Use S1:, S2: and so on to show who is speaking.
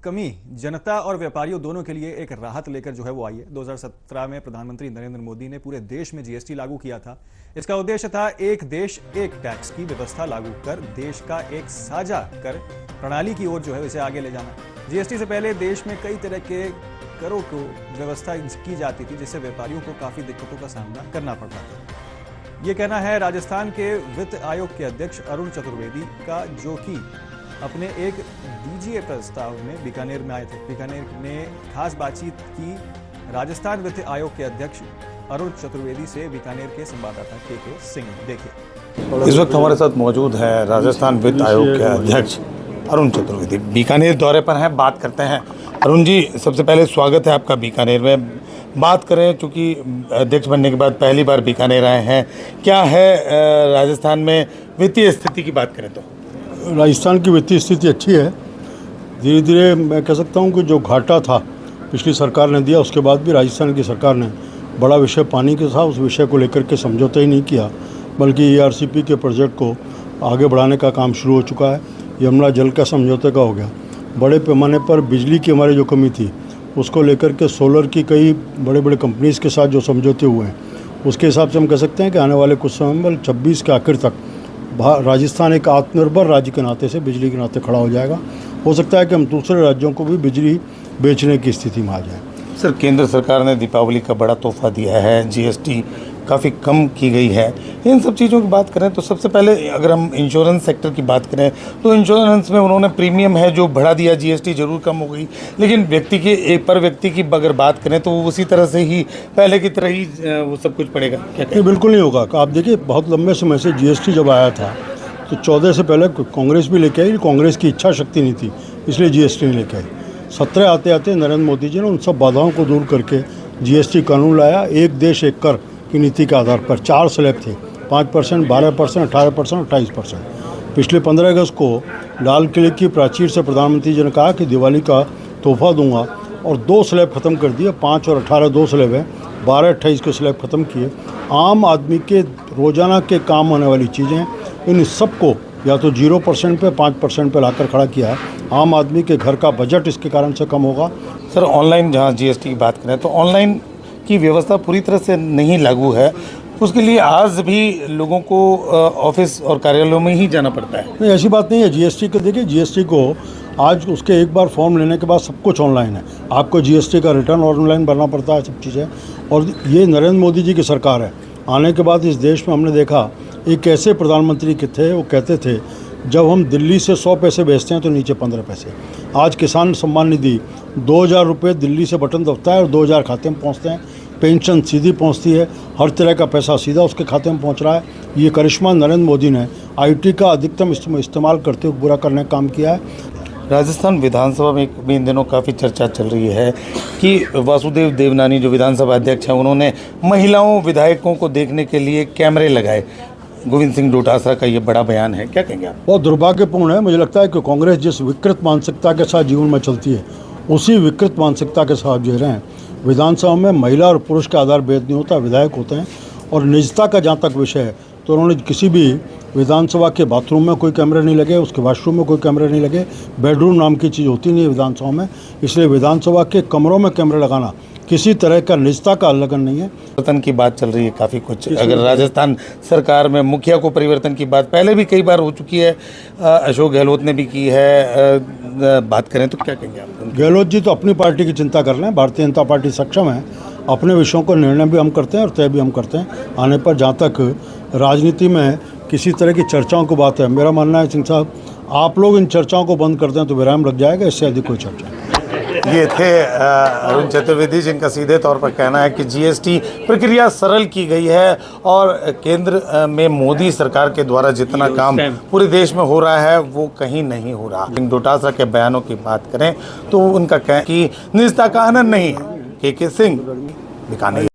S1: कमी जनता और व्यापारियों दोनों के लिए एक राहत लेकर जो है वो आई है। 2017 में प्रधानमंत्री नरेंद्र मोदी ने पूरे देश में जीएसटी लागू किया था। इसका उद्देश्य था एक देश एक टैक्स की व्यवस्था लागू कर देश का एक साझा कर प्रणाली की ओर जो है इसे आगे ले जाना। जीएसटी से पहले देश में कई तरह के करों को व्यवस्था की जाती थी, जिससे व्यापारियों को काफी दिक्कतों का सामना करना पड़ता था। ये कहना है राजस्थान के वित्त आयोग के अध्यक्ष अरुण चतुर्वेदी का, जो कि अपने एक डीजीए प्रस्ताव में बीकानेर में आए थे। बीकानेर में खास बातचीत की राजस्थान वित्त आयोग के अध्यक्ष अरुण चतुर्वेदी से बीकानेर के संवाददाता के सिंह। देखिए,
S2: इस वक्त हमारे साथ मौजूद है राजस्थान वित्त आयोग के अध्यक्ष अरुण चतुर्वेदी। बीकानेर दौरे पर हैं, बात करते हैं। अरुण जी, सबसे पहले स्वागत है आपका बीकानेर में। बात करें, चूँकि अध्यक्ष बनने के बाद पहली बार बीकानेर आए हैं, क्या है राजस्थान में वित्तीय स्थिति की बात करें तो?
S3: राजस्थान की वित्तीय स्थिति अच्छी है। धीरे धीरे मैं कह सकता हूँ कि जो घाटा था पिछली सरकार ने दिया, उसके बाद भी राजस्थान की सरकार ने बड़ा विषय पानी के साथ उस विषय को लेकर के समझौता ही नहीं किया, बल्कि ERCP के प्रोजेक्ट को आगे बढ़ाने का काम शुरू हो चुका है। यमुना जल का समझौते का हो गया। बड़े पैमाने पर बिजली की हमारी जो कमी थी उसको लेकर के सोलर की कई बड़े बड़े कंपनीज़ के साथ जो समझौते हुए हैं, उसके हिसाब से हम कह सकते हैं कि आने वाले कुछ समय में 26 के आखिर तक राजस्थान एक आत्मनिर्भर राज्य के नाते से बिजली के नाते खड़ा हो जाएगा। हो सकता है कि हम दूसरे राज्यों को भी बिजली बेचने की स्थिति में आ जाए।
S2: सर, केंद्र सरकार ने दीपावली का बड़ा तोहफा दिया है, जीएसटी काफ़ी कम की गई है। इन सब चीज़ों की बात करें तो सबसे पहले अगर हम इंश्योरेंस सेक्टर की बात करें तो इंश्योरेंस में उन्होंने प्रीमियम है जो बढ़ा दिया, जीएसटी जरूर कम हो गई, लेकिन व्यक्ति के एक पर व्यक्ति की अगर बात करें तो उसी तरह से ही पहले की तरह ही वो सब कुछ पड़ेगा। क्या
S3: बिल्कुल नहीं होगा। आप देखिए, बहुत लंबे समय से जीएसटी जब आया था तो 14 से पहले कांग्रेस भी लेके आई। कांग्रेस की इच्छा शक्ति नहीं थी, इसलिए जीएसटी नहीं लेके आई। 17 आते आते नरेंद्र मोदी जी ने उन सब बाधाओं को दूर करके जीएसटी कानून लाया। एक देश एक कर की नीति के आधार पर 4 स्लैब थे, 5%, 12%, 18%, 28%। पिछले 15 अगस्त को लाल किले की प्राचीर से प्रधानमंत्री जी ने कहा कि दिवाली का तोहफा दूंगा, और 2 स्लैब ख़त्म कर दिए। 5 और 18 2 स्लैब हैं, 12-28 के स्लैब ख़त्म किए। आम आदमी के रोज़ाना के काम आने वाली चीज़ें, इन सबको या तो 0% पे 5% पे लाकर खड़ा किया है। आम आदमी के घर का बजट इसके कारण से कम होगा।
S2: सर, ऑनलाइन जहाँ जीएसटी की बात करें तो ऑनलाइन की व्यवस्था पूरी तरह से नहीं लागू है, उसके लिए आज भी लोगों को ऑफिस और कार्यालयों में ही जाना पड़ता है।
S3: नहीं, ऐसी बात नहीं है। जीएसटी को देखिए, जीएसटी को आज उसके एक बार फॉर्म लेने के बाद सब कुछ ऑनलाइन है। आपको जीएसटी का रिटर्न ऑनलाइन भरना पड़ता है, सब चीज़ें। और ये नरेंद्र मोदी जी की सरकार है। आने के बाद इस देश में हमने देखा एक ऐसे प्रधानमंत्री के थे, वो कहते थे जब हम दिल्ली से 100 पैसे भेजते हैं तो नीचे 15 पैसे। आज किसान सम्मान निधि 2000 रुपये दिल्ली से बटन दबता है और 2000 खाते में पहुंचते हैं। पेंशन सीधी पहुंचती है, हर तरह का पैसा सीधा उसके खाते में पहुंच रहा है। ये करिश्मा नरेंद्र मोदी ने IT का अधिकतम इस्तेमाल करते हुए पूरा करने का काम किया है।
S2: राजस्थान विधानसभा में भी इन दिनों काफ़ी चर्चा चल रही है कि वासुदेव देवनानी जो विधानसभा अध्यक्ष हैं, उन्होंने महिलाओं विधायकों को देखने के लिए कैमरे लगाए। गोविंद सिंह डोटासरा का ये बड़ा बयान है, क्या कहेंगे आप?
S3: बहुत दुर्भाग्यपूर्ण है। मुझे लगता है कि कांग्रेस जिस विकृत मानसिकता के साथ जीवन में चलती है, उसी विकृत मानसिकता के साथ जी रहे हैं। विधानसभा में महिला और पुरुष का आधार भेद नहीं होता, विधायक होते हैं। और निजता का जहाँ तक विषय है तो उन्होंने किसी भी विधानसभा के बाथरूम में कोई कैमरे नहीं लगे, उसके वॉशरूम में कोई कैमरे नहीं लगे। बेडरूम नाम की चीज़ होती नहीं है विधानसभा में, इसलिए विधानसभा के कमरों में कैमरे लगाना किसी तरह का निजता का उल्लंघन नहीं है।
S2: परिवर्तन की बात चल रही है काफ़ी कुछ। अगर राजस्थान सरकार में मुखिया को परिवर्तन की बात पहले भी कई बार हो चुकी है, अशोक गहलोत ने भी की है, बात करें तो क्या कहेंगे आप?
S3: गहलोत जी तो अपनी पार्टी की चिंता कर रहे हैं। भारतीय जनता पार्टी सक्षम है, अपने विषयों को निर्णय भी हम करते हैं और तय भी हम करते हैं। आने पर जहाँ तक राजनीति में किसी तरह की चर्चाओं की बात है, मेरा मानना है सिंह साहब, आप लोग इन चर्चाओं को बंद कर दें तो विराम लग जाएगा, इससे अधिक कोई चर्चा नहीं।
S2: ये थे अरुण चतुर्वेदी, जिनका सीधे तौर पर कहना है कि जीएसटी प्रक्रिया सरल की गई है और केंद्र में मोदी सरकार के द्वारा जितना काम पूरे देश में हो रहा है वो कहीं नहीं हो रहा। डोटासरा के बयानों की बात करें तो उनका कहना कि निजता का हनन नहीं है। के सिंह, बीकानेर।